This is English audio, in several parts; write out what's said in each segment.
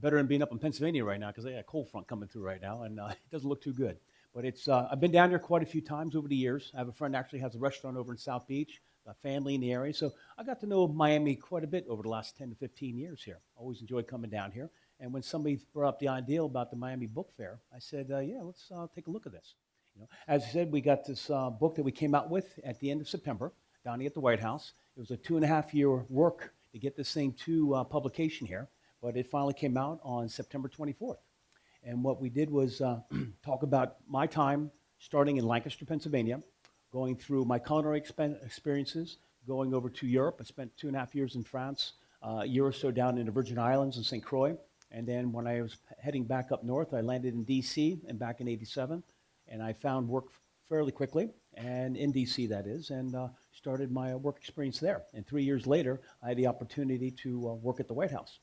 Better than being up in Pennsylvania right now because they got a cold front coming through right now, and it doesn't look too good. But I've been down there quite a few times over the years. I have a friend actually has a restaurant over in South Beach, a family in the area. So I got to know Miami quite a bit over the last 10 to 15 years here. Always enjoyed coming down here. And when somebody brought up the idea about the Miami Book Fair, I said, yeah, let's take a look at this. As I said, we got this book that we came out with at the end of September down here at the White House. It was a 2.5 year work to get this thing to publication here, but it finally came out on September 24th. And what we did was talk about my time starting in Lancaster, Pennsylvania, going through my culinary experiences, going over to Europe. I spent 2.5 years in France, a year or so down in the Virgin Islands in St. Croix. And then when I was heading back up north, I landed in D.C. and back in '87. And I found work fairly quickly, and in D.C. that is, and started my work experience there. And 3 years later, I had the opportunity to work at the White House.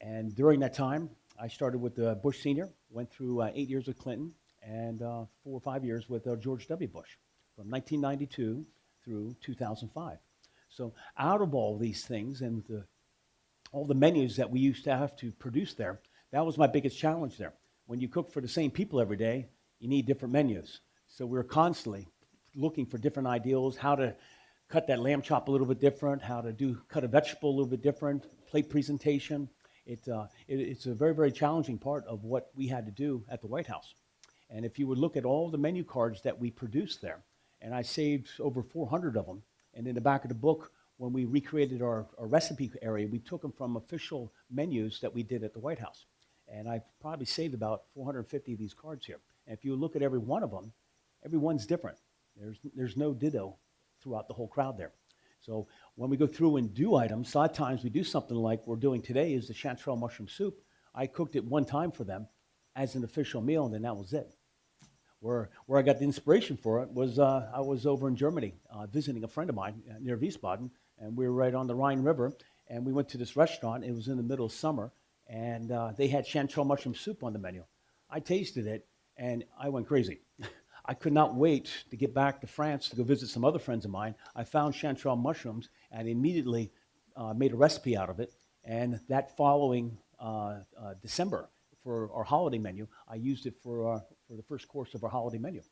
And during that time, I started with Bush Sr., went through 8 years with Clinton, and 4 or 5 years with George W. Bush from 1992 through 2005. So out of all these things and all the menus that we used to have to produce there, that was my biggest challenge there. When you cook for the same people every day, you need different menus. So we were constantly looking for different ideals, how to cut that lamb chop a little bit different, how to cut a vegetable a little bit different, plate presentation. It's a very, very challenging part of what we had to do at the White House. And if you would look at all the menu cards that we produced there, and I saved over 400 of them, and in the back of the book, when we recreated our recipe area, we took them from official menus that we did at the White House. And I probably saved about 450 of these cards here. And if you look at every one of them, every one's different. There's no ditto throughout the whole crowd there. So when we go through and do items, a lot of times we do something like we're doing today is the chanterelle mushroom soup. I cooked it one time for them as an official meal, and then that was it. Where I got the inspiration for it was I was over in Germany visiting a friend of mine near Wiesbaden, and we were right on the Rhine River, and we went to this restaurant. It was in the middle of summer, and they had chanterelle mushroom soup on the menu. I tasted it, and I went crazy. I could not wait to get back to France to go visit some other friends of mine. I found chanterelle mushrooms and immediately made a recipe out of it. And that following December, for our holiday menu, I used it for the first course of our holiday menu.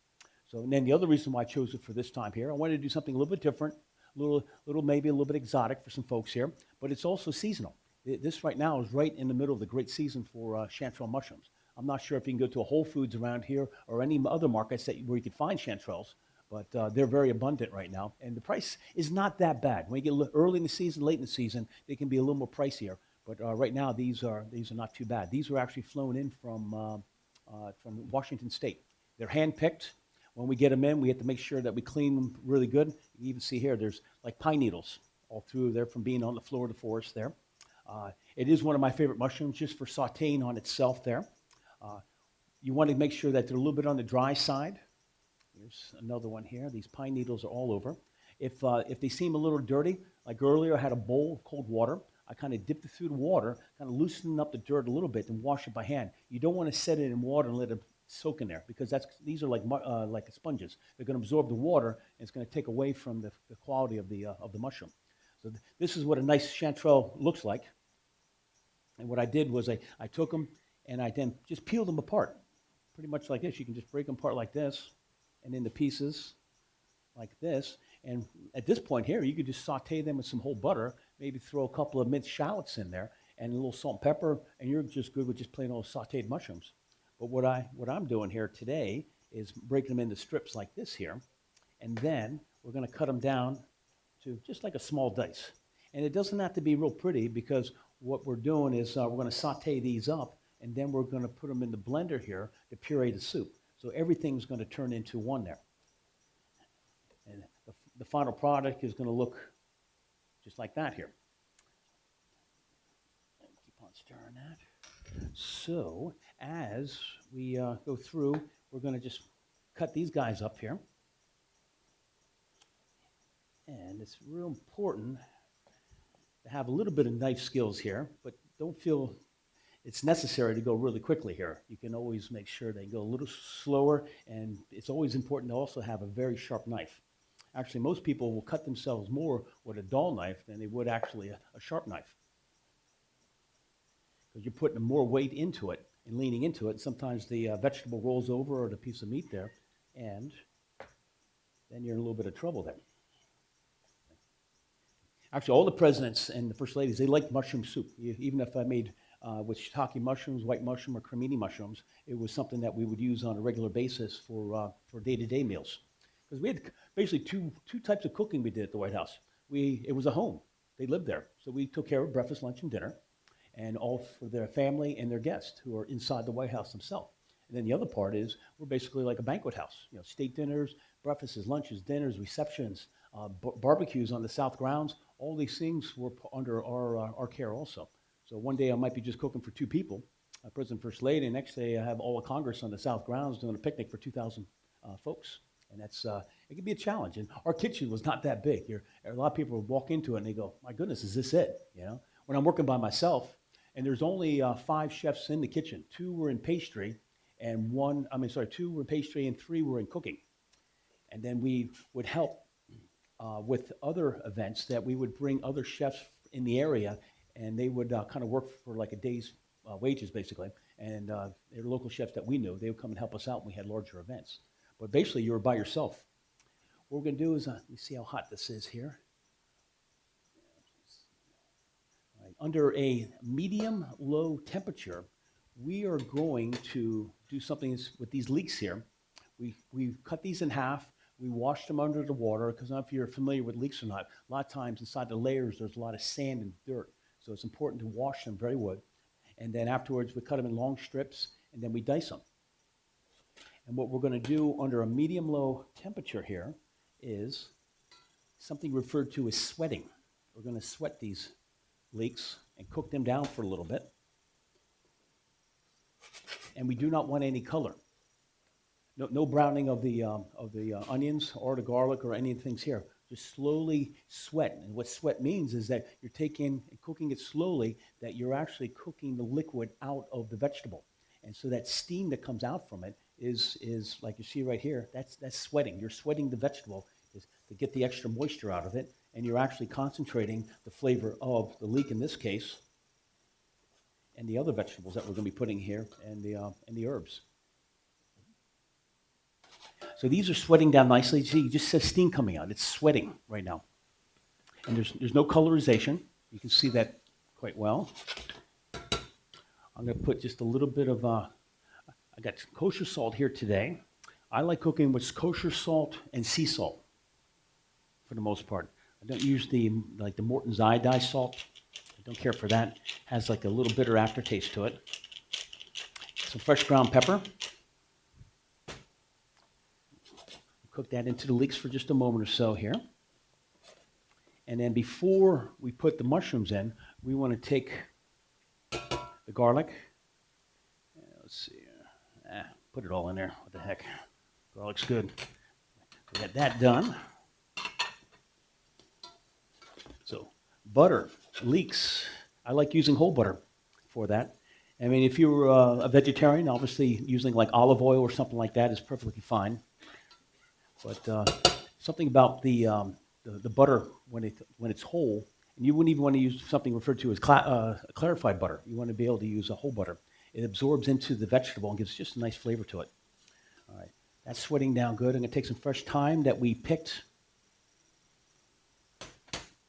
So, and then the other reason why I chose it for this time here, I wanted to do something a little bit different, maybe a little bit exotic for some folks here, but it's also seasonal. This right now is right in the middle of the great season for chanterelle mushrooms. I'm not sure if you can go to a Whole Foods around here or any other markets where you can find chanterelles, but they're very abundant right now. And the price is not that bad. When you get early in the season, late in the season, they can be a little more pricier. But right now, these are not too bad. These were actually flown in from Washington State. They're hand-picked. When we get them in, we have to make sure that we clean them really good. You even see here, there's like pine needles all through there from being on the floor of the forest there. It is one of my favorite mushrooms just for sauteing on itself there. You want to make sure that they're a little bit on the dry side. Here's another one here. These pine needles are all over. If they seem a little dirty, like earlier I had a bowl of cold water. I kind of dipped it through the water, kind of loosening up the dirt a little bit and wash it by hand. You don't want to set it in water and let it soak in there because these are like sponges. They're going to absorb the water and it's going to take away from the quality of the mushroom. So this is what a nice chanterelle looks like. And what I did was I took them and I then just peeled them apart, pretty much like this. You can just break them apart like this and into pieces like this. And at this point here, you could just saute them with some whole butter, maybe throw a couple of minced shallots in there and a little salt and pepper, and you're just good with just plain old sauteed mushrooms. But what I'm doing here today is breaking them into strips like this here, and then we're going to cut them down to just like a small dice. And it doesn't have to be real pretty because what we're doing is we're going to saute these up, and then we're going to put them in the blender here to puree the soup. So everything's going to turn into one there. And the final product is going to look just like that here. And keep on stirring that. So as we go through, we're going to just cut these guys up here. And it's real important to have a little bit of knife skills here, but don't feel it's necessary to go really quickly here. You can always make sure they go a little slower, and it's always important to also have a very sharp knife. Actually, most people will cut themselves more with a dull knife than they would actually a sharp knife. because you're putting more weight into it and leaning into it. And sometimes the vegetable rolls over or the piece of meat there, and then you're in a little bit of trouble there. Actually, all the presidents and the first ladies, they like mushroom soup. Even if I made with shiitake mushrooms, white mushroom, or cremini mushrooms, it was something that we would use on a regular basis for day-to-day meals. Because we had basically two types of cooking we did at the White House. It was a home. They lived there. So we took care of breakfast, lunch, and dinner, and all for their family and their guests who are inside the White House themselves. And then the other part is we're basically like a banquet house. State dinners, breakfasts, lunches, dinners, receptions, barbecues on the South grounds. All these things were under our care also. So one day I might be just cooking for 2 people, President First Lady, and next day I have all of Congress on the South grounds doing a picnic for 2,000 folks. And it can be a challenge. And our kitchen was not that big. A lot of people would walk into it and they go, my goodness, is this it? When I'm working by myself, and there's only 5 chefs in the kitchen. 2 were in pastry, and 2 were in pastry and 3 were in cooking. And then we would help with other events that we would bring other chefs in the area, and they would kind of work for like a day's wages, basically. And they were local chefs that we knew. They would come and help us out when we had larger events. But basically, you were by yourself. What we're going to do is, let me see how hot this is here. All right. Under a medium-low temperature, we are going to do something with these leeks here. We cut these in half. We wash them under the water, because I don't know if you're familiar with leeks or not. A lot of times inside the layers, there's a lot of sand and dirt. So it's important to wash them very well. And then afterwards, we cut them in long strips, and then we dice them. And what we're going to do under a medium-low temperature here is something referred to as sweating. We're going to sweat these leeks and cook them down for a little bit. And we do not want any color. No browning of the onions or the garlic or any of the things here. Just slowly sweat. And what sweat means is that you're taking and cooking it slowly, that you're actually cooking the liquid out of the vegetable. And so that steam that comes out from it is like you see right here, that's sweating. You're sweating the vegetable to get the extra moisture out of it, and you're actually concentrating the flavor of the leek in this case, and the other vegetables that we're going to be putting here, and the herbs. So these are sweating down nicely. See, you just see steam coming out. It's sweating right now. And there's no colorization. You can see that quite well. I'm going to put just a little bit of, I got kosher salt here today. I like cooking with kosher salt and sea salt for the most part. I don't use the Morton's iodized salt. I don't care for that. It has like a little bitter aftertaste to it. Some fresh ground pepper. Cook that into the leeks for just a moment or so here. And then before we put the mushrooms in, we want to take the garlic. Let's see. Put it all in there. What the heck? Garlic's good. We got that done. So butter, leeks. I like using whole butter for that. I mean, if you're a vegetarian, obviously using like olive oil or something like that is perfectly fine. But something about the butter when it's whole, and you wouldn't even want to use something referred to as clarified butter. You want to be able to use a whole butter. It absorbs into the vegetable and gives just a nice flavor to it. All right, that's sweating down good. I'm going to take some fresh thyme that we picked.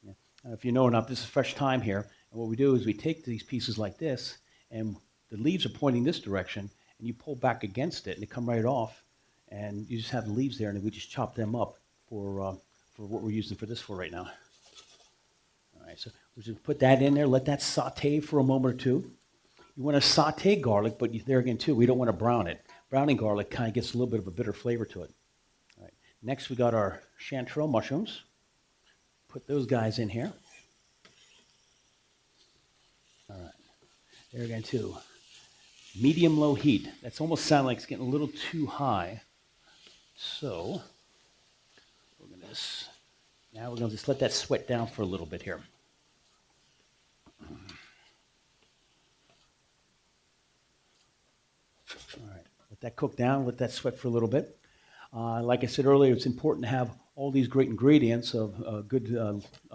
Yeah. If you know or not, this is fresh thyme here. And what we do is we take these pieces like this, and the leaves are pointing this direction, and you pull back against it, and they come right off. And you just have the leaves there, and we just chop them up for what we're using for this for right now. All right, so we're just put that in there, let that saute for a moment or two. You want to saute garlic, but there again too, we don't want to brown it. Browning garlic kind of gets a little bit of a bitter flavor to it. All right, next we got our chanterelle mushrooms. Put those guys in here. All right, there again too. Medium-low heat. That's almost sounding like it's getting a little too high. So we're going to just let that sweat down for a little bit here. All right, let that cook down, let that sweat for a little bit. Like I said earlier, it's important to have all these great ingredients of good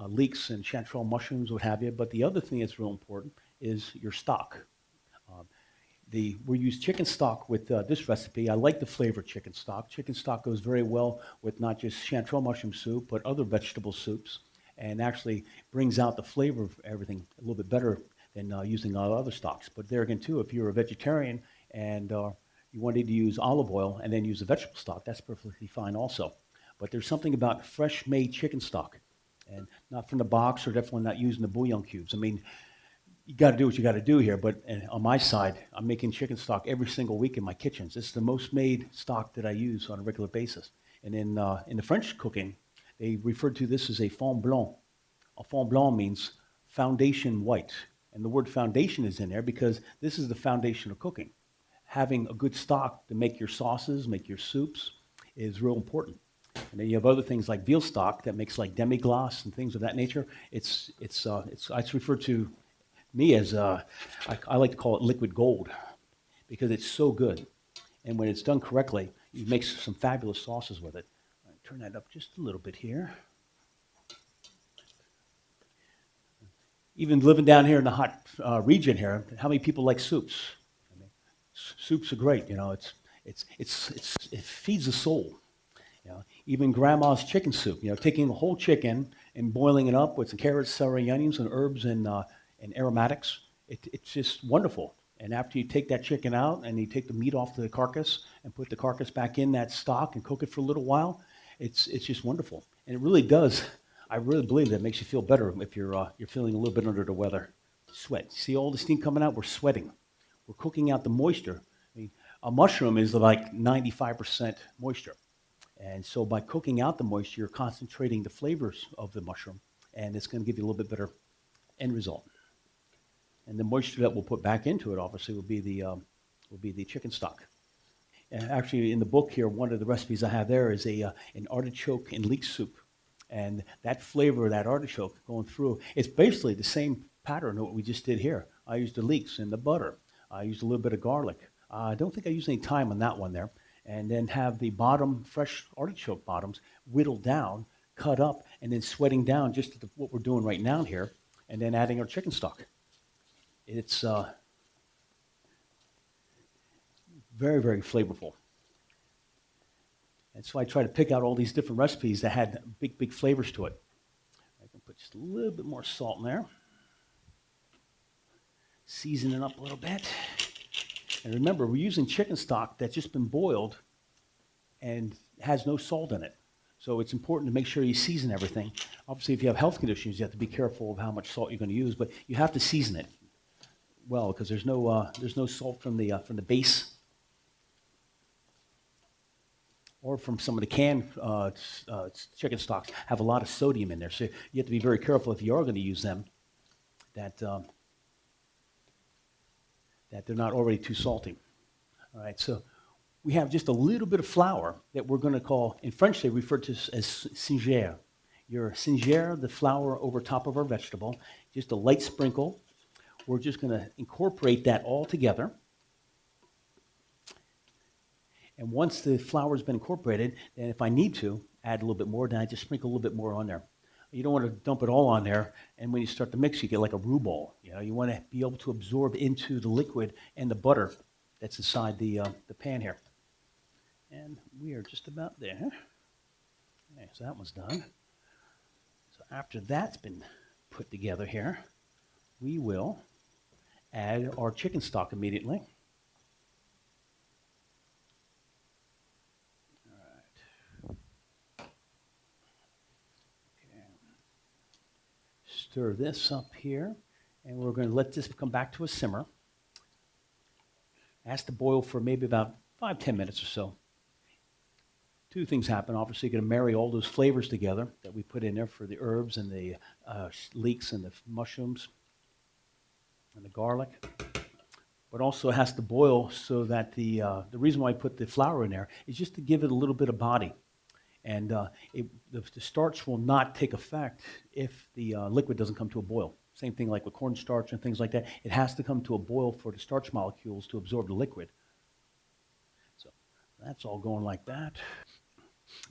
leeks and chanterelle mushrooms, what have you. But the other thing that's real important is your stock. we use chicken stock with this recipe. I like the flavor of chicken stock. Chicken stock goes very well with not just chanterelle mushroom soup, but other vegetable soups, and actually brings out the flavor of everything a little bit better than using other stocks. But there again, too, if you're a vegetarian and you wanted to use olive oil and then use a vegetable stock, that's perfectly fine also. But there's something about fresh made chicken stock, and not from the box, or definitely not using the bouillon cubes. I mean, you got to do what you got to do here. But on my side, I'm making chicken stock every single week in my kitchens. This is the most made stock that I use on a regular basis. And in the French cooking, they refer to this as a fond blanc. A fond blanc means foundation white. And the word foundation is in there because this is the foundation of cooking. Having a good stock to make your sauces, make your soups, is real important. And then you have other things like veal stock that makes like demi-glace and things of that nature. It's referred to me as, I like to call it liquid gold because it's so good. And when it's done correctly, you make some fabulous sauces with it. Turn that up just a little bit here. Even living down here in the hot region here, how many people like soups? I mean, soups are great. You know, it feeds the soul. You know, even grandma's chicken soup. You know, taking a whole chicken and boiling it up with some carrots, celery, onions, and herbs and aromatics. It's just wonderful. And after you take that chicken out and you take the meat off the carcass and put the carcass back in that stock and cook it for a little while, it's just wonderful. And it really does. I really believe that makes you feel better if you're feeling a little bit under the weather. Sweat. See all the steam coming out? We're sweating. We're cooking out the moisture. I mean, a mushroom is like 95% moisture. And so by cooking out the moisture, you're concentrating the flavors of the mushroom, and it's going to give you a little bit better end result. And the moisture that we'll put back into it, obviously, will be the chicken stock. And actually, in the book here, one of the recipes I have there is an artichoke and leek soup. And that flavor of that artichoke going through, it's basically the same pattern of what we just did here. I used the leeks and the butter. I used a little bit of garlic. I don't think I used any thyme on that one there. And then have the bottom, fresh artichoke bottoms, whittled down, cut up, and then sweating down just what we're doing right now here, and then adding our chicken stock. It's very, very flavorful. And so I try to pick out all these different recipes that had big, big flavors to it. I can put just a little bit more salt in there. Season it up a little bit. And remember, we're using chicken stock that's just been boiled and has no salt in it. So it's important to make sure you season everything. Obviously, if you have health conditions, you have to be careful of how much salt you're going to use, but you have to season it well because there's no salt from the base or from some of the canned chicken stocks have a lot of sodium in there. So you have to be very careful if you are going to use them that they're not already too salty. All right, so we have just a little bit of flour that we're going to call, in French they refer to as singère. Your singère, the flour over top of our vegetable, just a light sprinkle. We're just going to incorporate that all together. And once the flour's been incorporated, then if I need to add a little bit more, then I just sprinkle a little bit more on there. You don't want to dump it all on there, and when you start to mix, you get like a roux ball. You know, you want to be able to absorb into the liquid and the butter that's inside the pan here. And we are just about there. Okay, so that one's done. So after that's been put together here, we will add our chicken stock immediately. Stir this up here, and we're going to let this come back to a simmer. Ask to boil for maybe about 5-10 minutes or so. Two things happen. Obviously, you're going to marry all those flavors together that we put in there for the herbs and the leeks and the mushrooms and the garlic. But also it has to boil so that the reason why I put the flour in there is just to give it a little bit of body. And the starch will not take effect if the liquid doesn't come to a boil. Same thing like with cornstarch and things like that. It has to come to a boil for the starch molecules to absorb the liquid. So that's all going like that.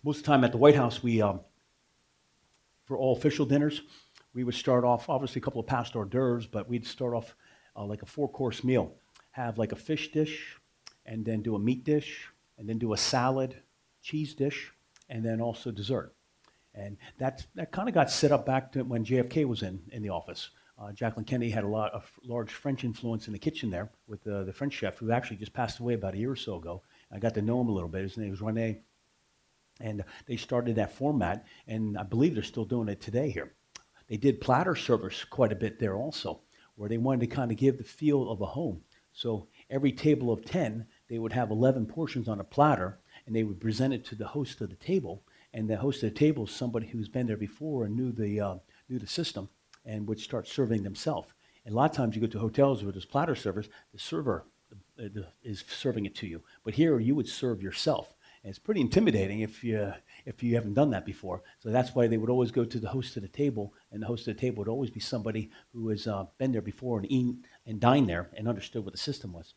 Most of the time at the White House, we, for all official dinners, we would start off, obviously a couple of past hors d'oeuvres, but we'd start off like a 4-course meal. have like a fish dish, and then do a meat dish, and then do a salad, cheese dish, and then also dessert. And that kind of got set up back to when JFK was in the office. Jacqueline Kennedy had a lot of large French influence in the kitchen there with the French chef who actually just passed away about a year or so ago. I got to know him a little bit. His name was Rene, and they started that format, and I believe they're still doing it today here. They did platter service quite a bit there also, where they wanted to kind of give the feel of a home. So every table of 10, they would have 11 portions on a platter, and they would present it to the host of the table. And the host of the table is somebody who's been there before and knew the system and would start serving themselves. And a lot of times you go to hotels where there's platter service, the server is serving it to you. But here you would serve yourself. And it's pretty intimidating if you haven't done that before. So that's why they would always go to the host of the table, and the host of the table would always be somebody who has been there before and eaten and dined there and understood what the system was.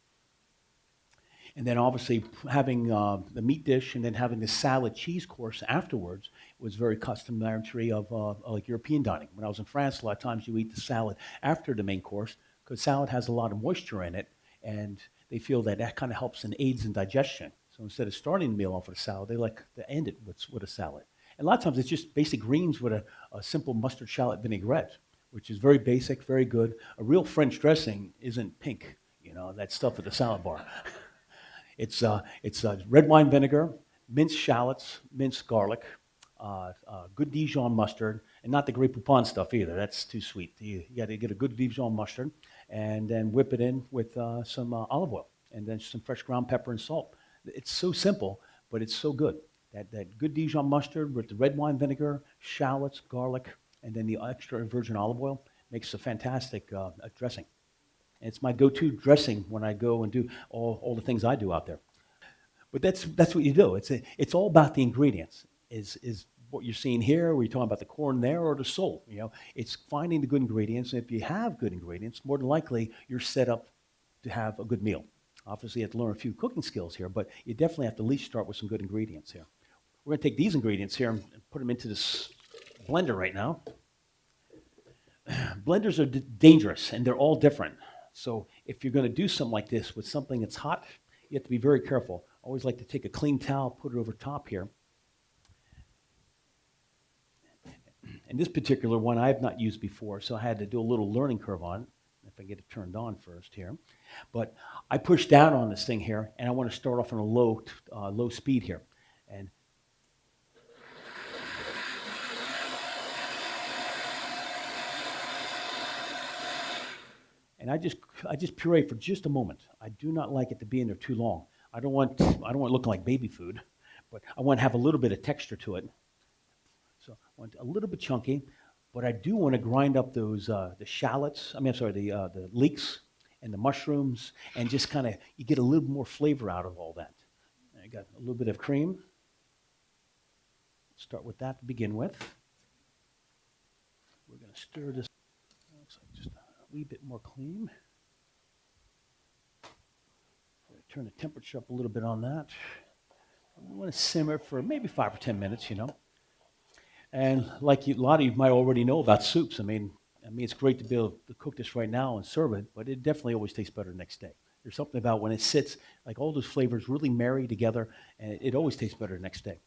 And then obviously having the meat dish and then having the salad cheese course afterwards was very customary of like European dining. When I was in France, a lot of times you eat the salad after the main course because salad has a lot of moisture in it, and they feel that kind of helps and aids in digestion. So instead of starting the meal off with a salad, they like to end it with a salad. And a lot of times it's just basic greens with a simple mustard shallot vinaigrette, which is very basic, very good. A real French dressing isn't pink, that stuff at the salad bar. It's red wine vinegar, minced shallots, minced garlic, good Dijon mustard, and not the Grey Poupon stuff either. That's too sweet. You got to get a good Dijon mustard, and then whip it in with some olive oil, and then some fresh ground pepper and salt. It's so simple, but it's so good. That good Dijon mustard with the red wine vinegar, shallots, garlic, and then the extra virgin olive oil makes a fantastic dressing. And it's my go-to dressing when I go and do all the things I do out there. But that's what you do. It's all about the ingredients. Is what you're seeing here, where you're talking about the corn there or the sole. It's finding the good ingredients. And if you have good ingredients, more than likely you're set up to have a good meal. Obviously, you have to learn a few cooking skills here, but you definitely have to at least start with some good ingredients here. We're going to take these ingredients here and put them into this blender right now. Blenders are dangerous, and they're all different. So if you're going to do something like this with something that's hot, you have to be very careful. I always like to take a clean towel, put it over top here. And this particular one I have not used before, so I had to do a little learning curve on it. If I get it turned on first here. But I push down on this thing here, and I want to start off on a low speed here. And I just puree for just a moment. I do not like it to be in there too long. I don't want it looking like baby food, but I want to have a little bit of texture to it. So I want a little bit chunky, but I do want to grind up those the leeks and the mushrooms, and just kind of you get a little more flavor out of all that. I got a little bit of cream. Start with that to begin with. We're going to stir this. Looks like just a wee bit more cream. Turn the temperature up a little bit on that. I want to simmer for maybe 5 or 10 minutes, And like a lot of you might already know about soups, I mean, it's great to be able to cook this right now and serve it, but it definitely always tastes better the next day. There's something about when it sits, like all those flavors really marry together, and it always tastes better the next day.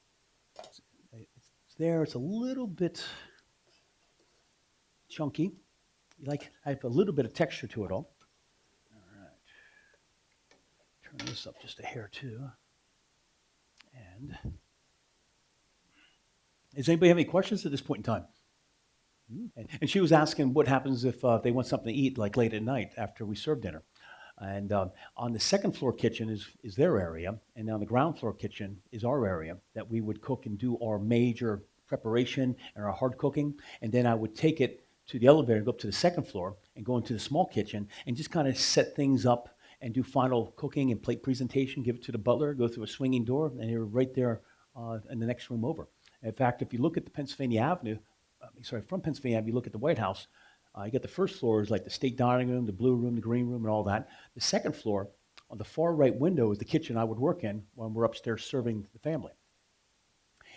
It's there. It's a little bit chunky. I have a little bit of texture to it all. All right. Turn this up just a hair too. And does anybody have any questions at this point in time? And she was asking what happens if they want something to eat like late at night after we serve dinner. And on the second floor kitchen is their area, and on the ground floor kitchen is our area that we would cook and do our major preparation and our hard cooking. And then I would take it to the elevator and go up to the second floor and go into the small kitchen and just kind of set things up and do final cooking and plate presentation, give it to the butler, go through a swinging door, and you're right there in the next room over. In fact, if you look at the Pennsylvania Avenue, from Pennsylvania Avenue, you look at the White House, you get the first floor is like the state dining room, the blue room, the green room, and all that. The second floor, on the far right window, is the kitchen I would work in when we're upstairs serving the family.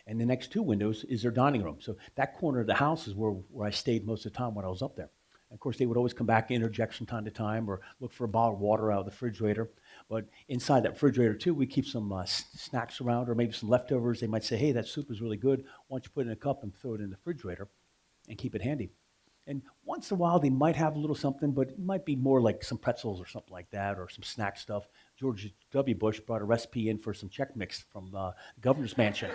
And the next two windows is their dining room. So that corner of the house is where I stayed most of the time when I was up there. Of course, they would always come back, interject from time to time, or look for a bottle of water out of the refrigerator. But inside that refrigerator, too, we keep some snacks around or maybe some leftovers. They might say, hey, that soup is really good. Why don't you put it in a cup and throw it in the refrigerator and keep it handy? And once in a while, they might have a little something, but it might be more like some pretzels or something like that, or some snack stuff. George W. Bush brought a recipe in for some Chex Mix from the governor's mansion.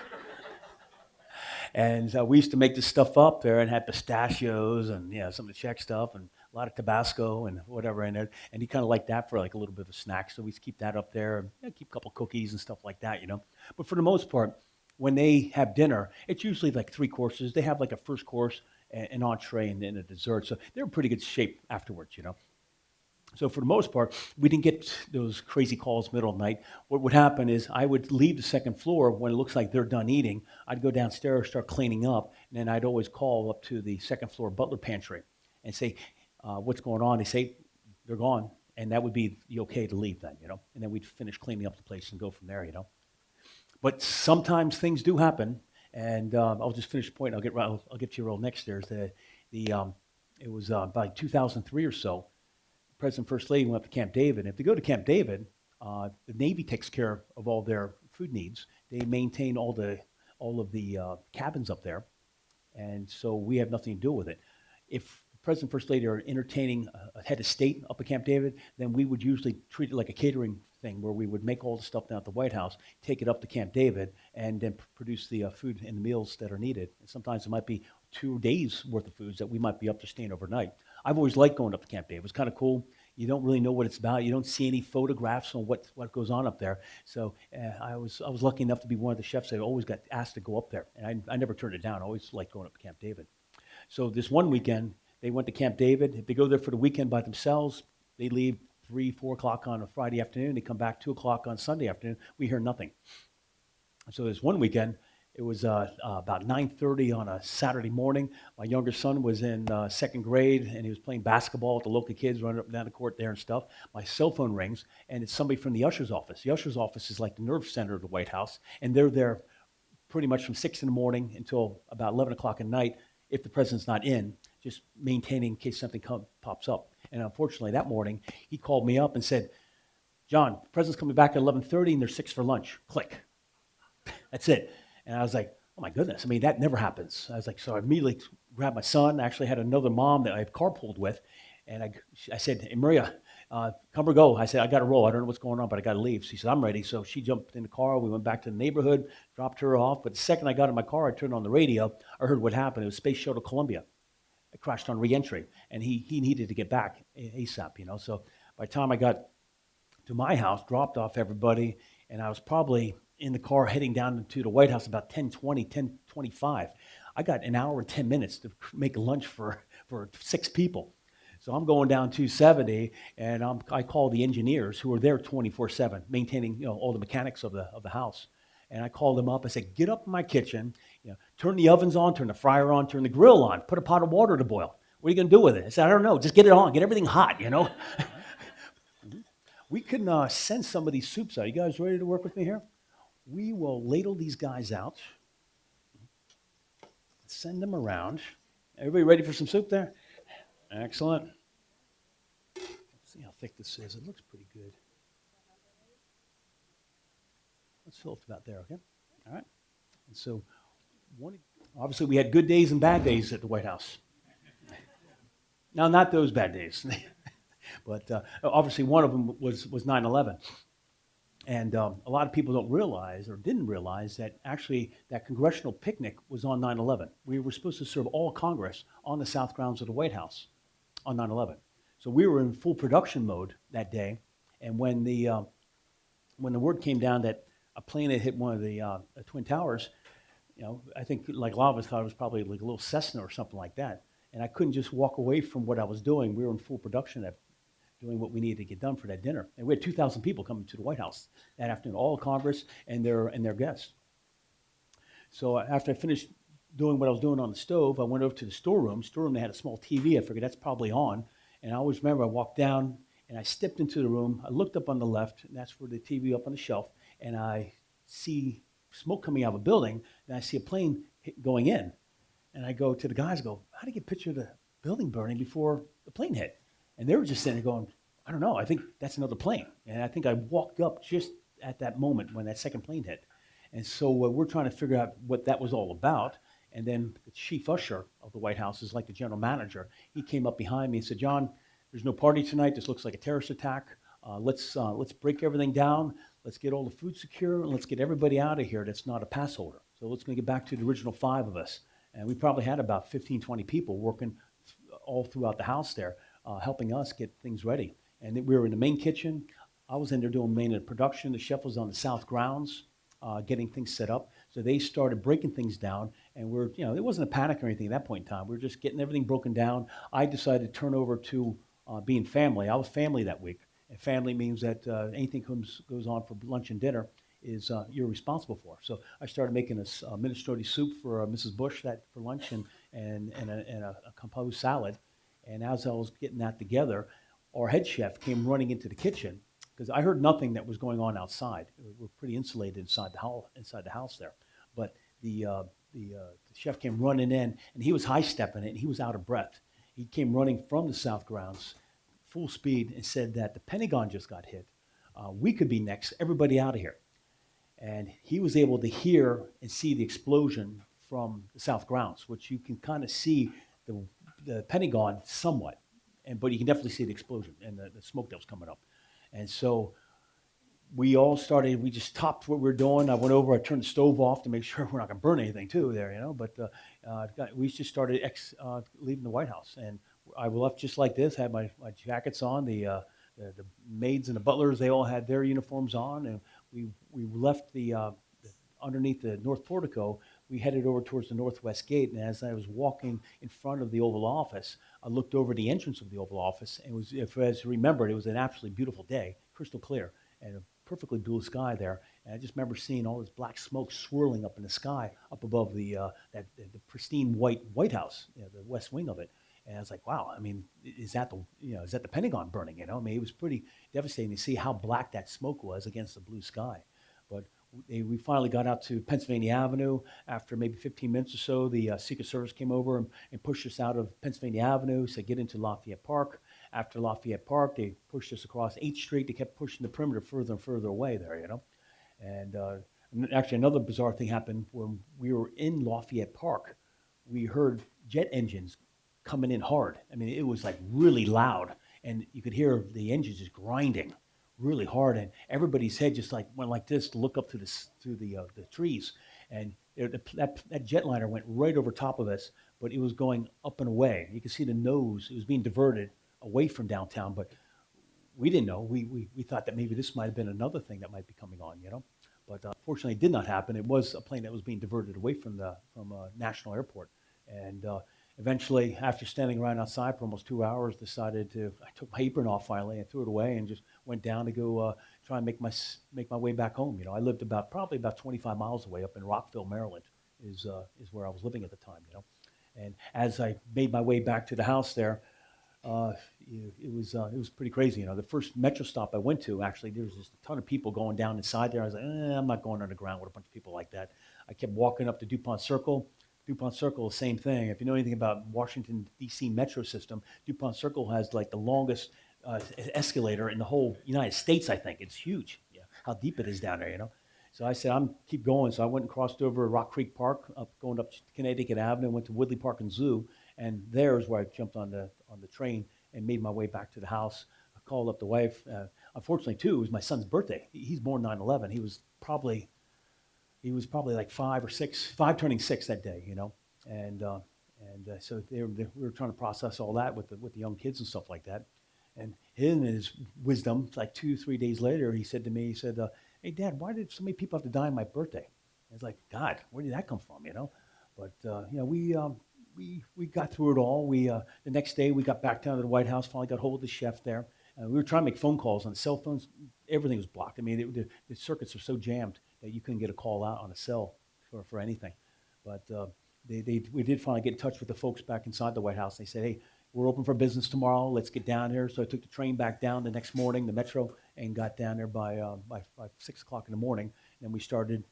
And we used to make this stuff up there and had pistachios and some of the Czech stuff and a lot of Tabasco and whatever in it. And he kind of liked that for like a little bit of a snack. So we used to keep that up there and keep a couple cookies and stuff like that. But for the most part, when they have dinner, it's usually like 3 courses. They have like a first course, an entree, and then a dessert. So they're in pretty good shape afterwards. So for the most part, we didn't get those crazy calls middle of the night. What would happen is I would leave the second floor when it looks like they're done eating. I'd go downstairs, start cleaning up, and then I'd always call up to the second floor butler pantry and say, what's going on? They say, they're gone. And that would be the okay to leave then. And then we'd finish cleaning up the place and go from there. But sometimes things do happen, and I'll just finish the point. I'll get to your role next. There's it was about 2003 or so. President First Lady went up to Camp David. And if they go to Camp David, the Navy takes care of all their food needs. They maintain all of the cabins up there, and so we have nothing to do with it. If President First Lady are entertaining a head of state up at Camp David, then we would usually treat it like a catering thing where we would make all the stuff down at the White House, take it up to Camp David, and then produce the food and the meals that are needed. And sometimes it might be 2 days worth of foods that we might be up there staying overnight. I've always liked going up to Camp David. It was kind of cool. You don't really know what it's about. You don't see any photographs on what goes on up there. So I was lucky enough to be one of the chefs that always got asked to go up there. And I never turned it down. I always liked going up to Camp David. So this one weekend, they went to Camp David. If they go there for the weekend by themselves, they leave 3, 4 o'clock on a Friday afternoon. They come back 2 o'clock on Sunday afternoon. We hear nothing. So this one weekend, it was about 9:30 on a Saturday morning. My younger son was in second grade, and he was playing basketball with the local kids running up and down the court there and stuff. My cell phone rings, and it's somebody from the usher's office. The usher's office is like the nerve center of the White House, and they're there pretty much from 6 in the morning until about 11 o'clock at night if the president's not in, just maintaining in case something pops up. And unfortunately, that morning, he called me up and said, John, the president's coming back at 11:30, and they're 6 for lunch. Click. That's it. And I was like, oh my goodness, I mean, that never happens. I was like, so I immediately grabbed my son. I actually had another mom that I carpooled with. And I said, hey, Maria, come or go. I said, I got to roll. I don't know what's going on, but I got to leave. She said, I'm ready. So she jumped in the car. We went back to the neighborhood, dropped her off. But the second I got in my car, I turned on the radio. I heard what happened. It was Space Shuttle Columbia. It crashed on reentry. And he needed to get back ASAP, So by the time I got to my house, dropped off everybody, and I was probably in the car heading down to the White House about 10:20, 10:25. I got an hour and 10 minutes to make lunch for 6 people. So I'm going down 270, and I call the engineers who are there 24/7, maintaining all the mechanics of the house. And I called them up. I said, get up in my kitchen, turn the ovens on, turn the fryer on, turn the grill on, put a pot of water to boil. What are you going to do with it? I said, I don't know. Just get it on. Get everything hot, We can send some of these soups out. You guys ready to work with me here? We will ladle these guys out, send them around. Everybody ready for some soup there? Excellent. Let's see how thick this is. It looks pretty good. Let's fill it about there, okay? All right. And so, obviously, we had good days and bad days at the White House. Now, not those bad days, but obviously one of them was 9/11. And a lot of people don't realize or didn't realize that actually that congressional picnic was on 9/11. We were supposed to serve all Congress on the south grounds of the White House on 9/11. So we were in full production mode that day. And when the word came down that a plane had hit one of the Twin Towers, I think like a lot of us thought it was probably like a little Cessna or something like that. And I couldn't just walk away from what I was doing. We were in full production doing what we needed to get done for that dinner. And we had 2,000 people coming to the White House that afternoon, all of Congress and their guests. So after I finished doing what I was doing on the stove, I went over to the storeroom. They had a small TV. I figured that's probably on. And I always remember I walked down and I stepped into the room. I looked up on the left, and that's where the TV up on the shelf. And I see smoke coming out of a building, and I see a plane going in. And I go to the guys, how do you get a picture of the building burning before the plane hit. And they were just sitting there going, I don't know, I think that's another plane. And I think I walked up just at that moment when that second plane hit. And so we're trying to figure out what that was all about. And then the chief usher of the White House is like the general manager. He came up behind me and said, John, there's no party tonight. This looks like a terrorist attack. Let's break everything down. Let's get all the food secure and let's get everybody out of here that's not a pass holder. So let's get back to the original 5 of us. And we probably had about 15, 20 people working all throughout the house there, helping us get things ready. And we were in the main kitchen. I was in there doing main production. The chef was on the south grounds, getting things set up. So they started breaking things down, and it wasn't a panic or anything at that point in time. We were just getting everything broken down. I decided to turn over to being family. I was family that week, and family means that anything goes on for lunch and dinner is you're responsible for. So I started making a minestrone soup for Mrs. Bush for lunch and a composed salad. And as I was getting that together, our head chef came running into the kitchen because I heard nothing that was going on outside. We're pretty insulated inside the house there. But the chef came running in, and he was high-stepping it, and he was out of breath. He came running from the south grounds, full speed, and said that the Pentagon just got hit. We could be next. Everybody out of here. And he was able to hear and see the explosion from the south grounds, which you can kind of see the Pentagon somewhat, but you can definitely see the explosion and the smoke that was coming up. And so we just stopped what we were doing. I went over, I turned the stove off to make sure we're not going to burn anything too there, but we just started leaving the White House. And I left just like this, had my jackets on, the maids and the butlers, they all had their uniforms on, and we left underneath the North Portico. We headed over towards the Northwest Gate, and as I was walking in front of the Oval Office, I looked over the entrance of the Oval Office, and as you remembered, it was an absolutely beautiful day, crystal clear, and a perfectly blue sky there. And I just remember seeing all this black smoke swirling up in the sky up above the pristine White House, the west wing of it. And I was like, wow, I mean, is that the Pentagon burning? I mean, it was pretty devastating to see how black that smoke was against the blue sky. But we finally got out to Pennsylvania Avenue. After maybe 15 minutes or so, the Secret Service came over and pushed us out of Pennsylvania Avenue, said get into Lafayette Park. After Lafayette Park, they pushed us across 8th Street. They kept pushing the perimeter further and further away there, And actually, another bizarre thing happened when we were in Lafayette Park. We heard jet engines coming in hard. I mean, it was like really loud, and you could hear the engines just grinding really hard, and everybody's head just like went like this to look up to the trees, and that jetliner went right over top of us, but it was going up and away. You could see the nose; it was being diverted away from downtown, but we didn't know. We thought that maybe this might have been another thing that might be coming on, But fortunately, it did not happen. It was a plane that was being diverted away from National Airport, and eventually, after standing around outside for almost 2 hours, I took my apron off finally and threw it away and just went down to go try and make my way back home. I lived probably about 25 miles away up in Rockville, Maryland, is where I was living at the time. And as I made my way back to the house there, it was pretty crazy. The first metro stop I went to, actually, there was just a ton of people going down inside there. I was like, I'm not going underground with a bunch of people like that. I kept walking up to DuPont Circle. DuPont Circle, same thing. If you know anything about Washington, D.C. metro system, DuPont Circle has like the longest escalator in the whole United States, I think. It's huge, how deep it is down there, So I said, keep going. So I went and crossed over Rock Creek Park, going up Connecticut Avenue, went to Woodley Park and Zoo, and there's where I jumped on the train and made my way back to the house. I called up the wife. Unfortunately, too, it was my son's birthday. He's born 9/11. He was probably like 5 turning 6 that day, and so we were trying to process all that with the young kids and stuff like that. And in his wisdom, like 2-3 days later, he said to me, hey, Dad, why did so many people have to die on my birthday? I was like, God, where did that come from, But, we got through it all. The next day, we got back down to the White House, finally got hold of the chef there. We were trying to make phone calls on the cell phones. Everything was blocked. I mean, the circuits are so jammed that you couldn't get a call out on a cell for anything. But we did finally get in touch with the folks back inside the White House. They said, hey, we're open for business tomorrow. Let's get down here. So I took the train back down the next morning, the metro, and got down there by 6 o'clock in the morning. And we started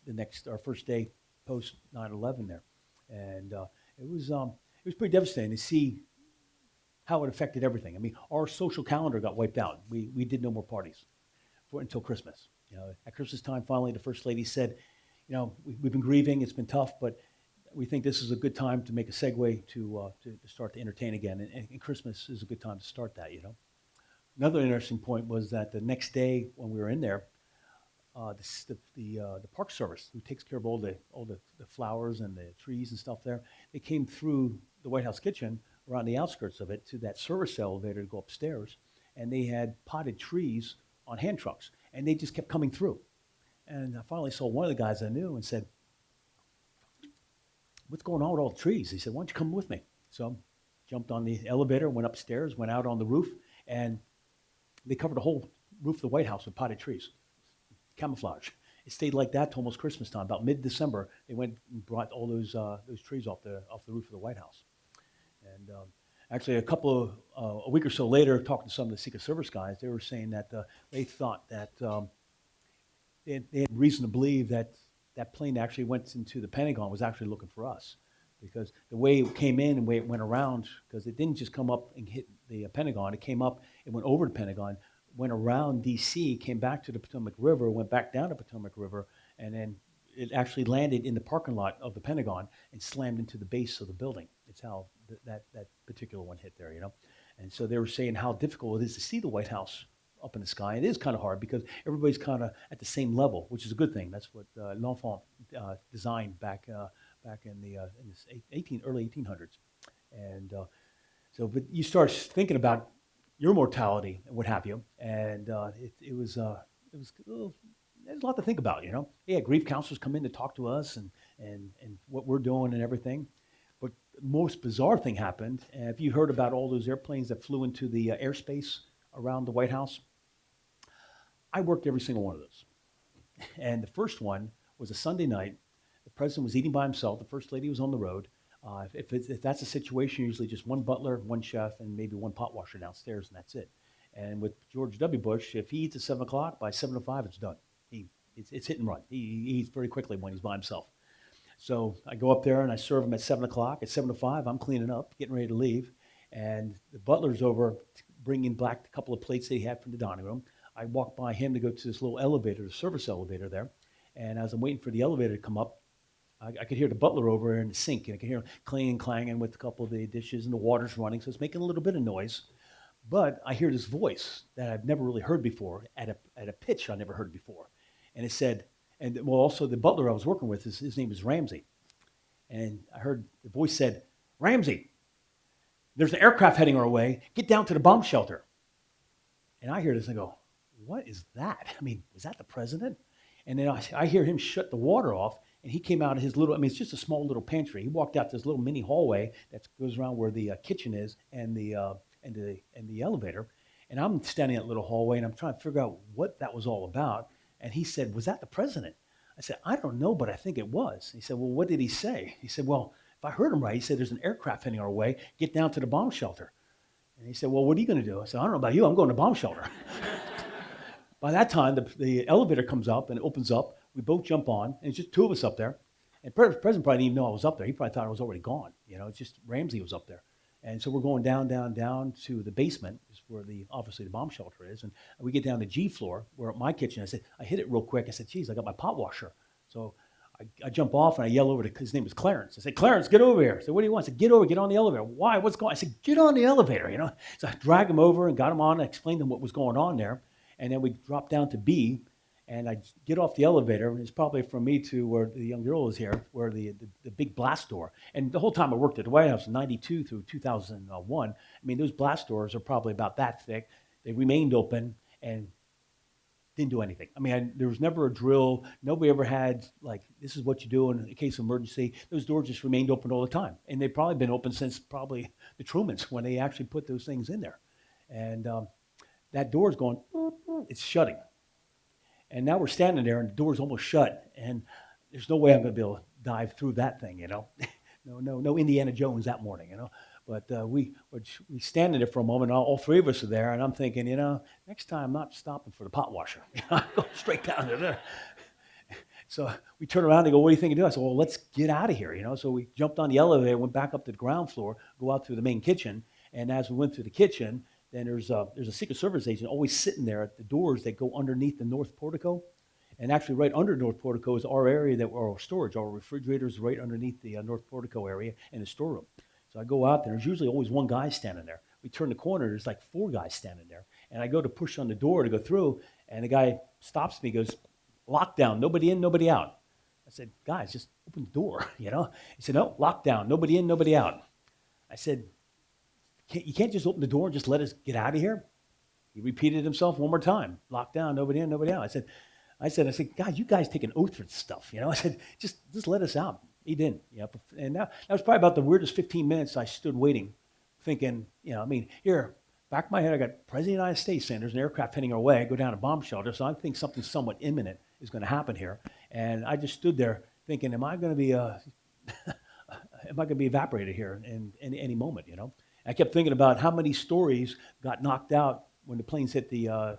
our first day post 9/11 there. And it was pretty devastating to see how it affected everything. I mean, our social calendar got wiped out. We did no more parties until Christmas. At Christmas time, finally, the first lady said, we've been grieving. It's been tough, but we think this is a good time to make a segue to start to entertain again. And Christmas is a good time to start that. Another interesting point was that the next day when we were in there, the Park Service, who takes care of all the flowers and the trees and stuff there, they came through the White House kitchen around the outskirts of it to that service elevator to go upstairs, and they had potted trees on hand trucks, and they just kept coming through. And I finally saw one of the guys I knew and said, "What's going on with all the trees?" He said, "Why don't you come with me?" So I jumped on the elevator, went upstairs, went out on the roof, and they covered the whole roof of the White House with potted trees, camouflage. It stayed like that till almost Christmas time. About mid-December, they went and brought all those trees off the roof of the White House. And actually, a week or so later, talking to some of the Secret Service guys, they were saying that they thought that they had reason to believe that that plane actually went into the Pentagon was actually looking for us, because the way it came in and the way it went around, because it didn't just come up and hit the Pentagon, it came up, it went over the Pentagon, went around D.C., came back to the Potomac River, went back down the Potomac River, and then it actually landed in the parking lot of the Pentagon and slammed into the base of the building. It's how that particular one hit there. And so they were saying how difficult it is to see the White House up in the sky. It is kind of hard because everybody's kind of at the same level, which is a good thing. That's what L'Enfant designed back in the early 1800s. And but you start thinking about your mortality and what have you, and it was there's a lot to think about. Yeah, grief counselors come in to talk to us and what we're doing and everything. But the most bizarre thing happened. If you heard about all those airplanes that flew into the airspace around the White House, I worked every single one of those. And the first one was a Sunday night. The president was eating by himself. The first lady was on the road. If that's a situation, usually just one butler, one chef, and maybe one pot washer downstairs, and that's it. And with George W. Bush, if he eats at 7 o'clock, by 7:05, it's done. It's hit and run. He eats very quickly when he's by himself. So I go up there and I serve him at 7 o'clock. At 7:05, I'm cleaning up, getting ready to leave. And the butler's over bringing back a couple of plates that he had from the dining room. I walk by him to go to this little elevator, the service elevator there. And as I'm waiting for the elevator to come up, I could hear the butler over in the sink, and I could hear him clanging, clanging with a couple of the dishes, and the water's running, so it's making a little bit of noise. But I hear this voice that I've never really heard before, at a pitch I never heard before. And it said, also the butler I was working with, his name is Ramsey. And I heard the voice said, "Ramsey, there's an aircraft heading our way. Get down to the bomb shelter." And I hear this and I go, "What is that? I mean, is that the president?" And then I hear him shut the water off, and he came out of his it's just a small little pantry. He walked out this little mini hallway that goes around where the kitchen is and the elevator. And I'm standing in that little hallway, and I'm trying to figure out what that was all about. And he said, "Was that the president?" I said, "I don't know, but I think it was." He said, "Well, what did he say?" He said, "Well, if I heard him right, he said, there's an aircraft heading our way. Get down to the bomb shelter." And he said, "Well, what are you going to do?" I said, "I don't know about you. I'm going to the bomb shelter." By that time, the elevator comes up and it opens up. We both jump on, and it's just two of us up there. And the president probably didn't even know I was up there. He probably thought I was already gone. It's just Ramsey was up there. And so we're going down, down, down to the basement, is where obviously the bomb shelter is. And we get down to G floor, where at my kitchen, I hit it real quick. I said, "Geez, I got my pot washer." So I jump off and I yell over to, his name is Clarence. I said, "Clarence, get over here." I said, "What do you want?" I said, "Get over, get on the elevator." "Why? What's going on?" I said, "Get on the elevator." So I dragged him over and got him on and explained to him what was going on there. And then we dropped down to B, and I get off the elevator, and it's probably from me to where the young girl is here, where the big blast door. And the whole time I worked at the White House, 92 through 2001, I mean, those blast doors are probably about that thick. They remained open and didn't do anything. I mean, there was never a drill. Nobody ever had, like, this is what you do in case of emergency. Those doors just remained open all the time. And they've probably been open since probably the Trumans, when they actually put those things in there. And that door's going, it's shutting. And now we're standing there, and the door's almost shut, and there's no way I'm going to be able to dive through that thing, No Indiana Jones that morning, But we standing there for a moment, all three of us are there, and I'm thinking, next time I'm not stopping for the pot washer. I go straight down to there. So we turn around and go, "What do you think you do?" I said, "Well, let's get out of here, So we jumped on the elevator, went back up to the ground floor, go out through the main kitchen, And as we went through the kitchen, then there's a Secret Service agent always sitting there at the doors that go underneath the north portico. And actually, right under North Portico is our area our storage. Our refrigerators right underneath the North Portico area and the storeroom. So I go out there. There's usually always one guy standing there. We turn the corner. There's like 4 guys standing there. And I go to push on the door to go through, and the guy stops me. Goes, "Lockdown. Nobody in, nobody out." I said, "Guys, just open the door." He said, "No, lockdown. Nobody in, nobody out." I said, "You can't just open the door and just let us get out of here." He repeated himself one more time. "Lockdown. Nobody in, nobody out." I said, "God, you guys take an oath for this stuff." I said, just let us out. He didn't. And that was probably about the weirdest 15 minutes I stood waiting, thinking, here, back of my head, I got President of the United States saying there's an aircraft heading our way. I go down a bomb shelter, so I think something somewhat imminent is going to happen here. And I just stood there thinking, am I going to be evaporated here in any moment? I kept thinking about how many stories got knocked out when the planes hit the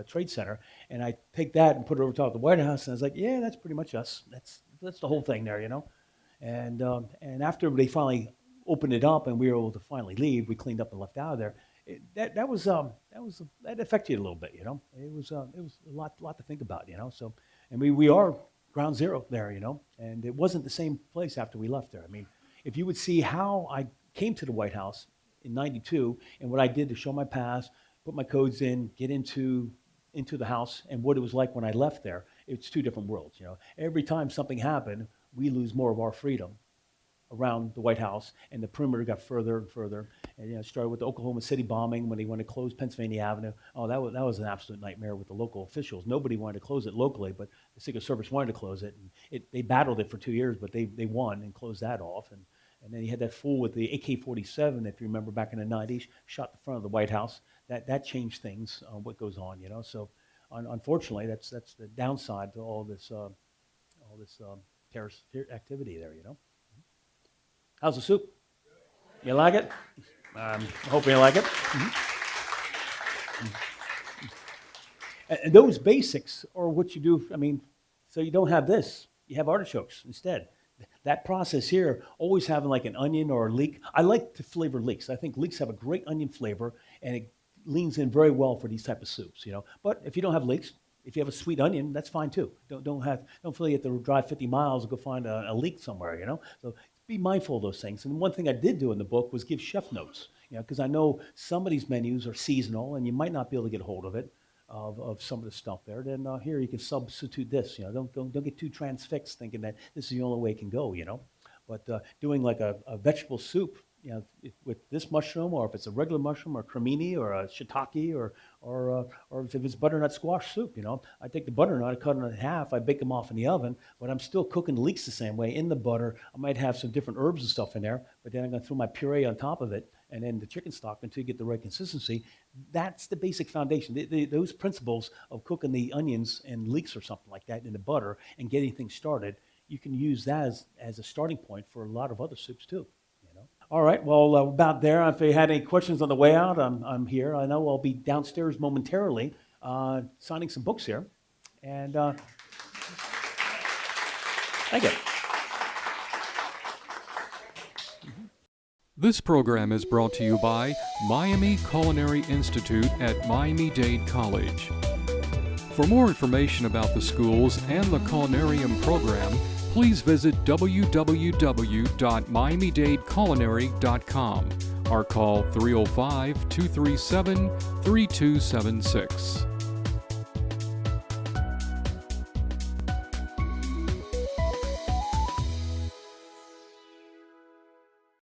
Trade Center, and I take that and put it over top of the White House, and I was like, yeah, that's pretty much us. That's the whole thing there, And after they finally opened it up and we were able to finally leave, we cleaned up and left out of there. That affected you a little bit, It was a lot to think about, So, and we are ground zero there, And it wasn't the same place after we left there. If you would see how I came to the White House in '92 and what I did to show my pass, put my codes in, get into the house, and what it was like when I left there, it's 2 different worlds. Every time something happened, we lose more of our freedom around the White House, and the perimeter got further and further. And it started with the Oklahoma City bombing when they wanted to close Pennsylvania Avenue. Oh, that was an absolute nightmare with the local officials. Nobody wanted to close it locally, but the Secret Service wanted to close it, and they battled it for 2 years, but they won and closed that off. And then you had that fool with the AK-47, if you remember back in the 90s, shot the front of the White House. That changed things, what goes on, So unfortunately, that's the downside to all this terrorist activity there, How's the soup? You like it? I hope you like it. And those basics are what you do. So you don't have this. You have artichokes instead. That process here, always having like an onion or a leek. I like to flavor leeks. I think leeks have a great onion flavor, and it leans in very well for these type of soups, But if you don't have leeks, if you have a sweet onion, that's fine too. Don't feel you have to drive 50 miles to go find a leek somewhere, So be mindful of those things. And one thing I did do in the book was give chef notes, because I know some of these menus are seasonal and you might not be able to get a hold of it, of some of the stuff there. Then here you can substitute this. Don't get too transfixed thinking that this is the only way it can go. But doing like a vegetable soup, with this mushroom, or if it's a regular mushroom, or cremini, or a shiitake, or if it's butternut squash soup, I take the butternut, I cut it in half, I bake them off in the oven, but I'm still cooking the leeks the same way in the butter. I might have some different herbs and stuff in there, but then I'm going to throw my puree on top of it, and then the chicken stock until you get the right consistency. That's the basic foundation. Those principles of cooking the onions and leeks or something like that in the butter and getting things started, you can use that as a starting point for a lot of other soups too. All right, well, about there. If you had any questions on the way out, I'm here. I know I'll be downstairs momentarily signing some books here. And thank you. This program is brought to you by Miami Culinary Institute at Miami-Dade College. For more information about the schools and the culinarium program, please visit www.miamidadeculinary.com or call 305-237-3276.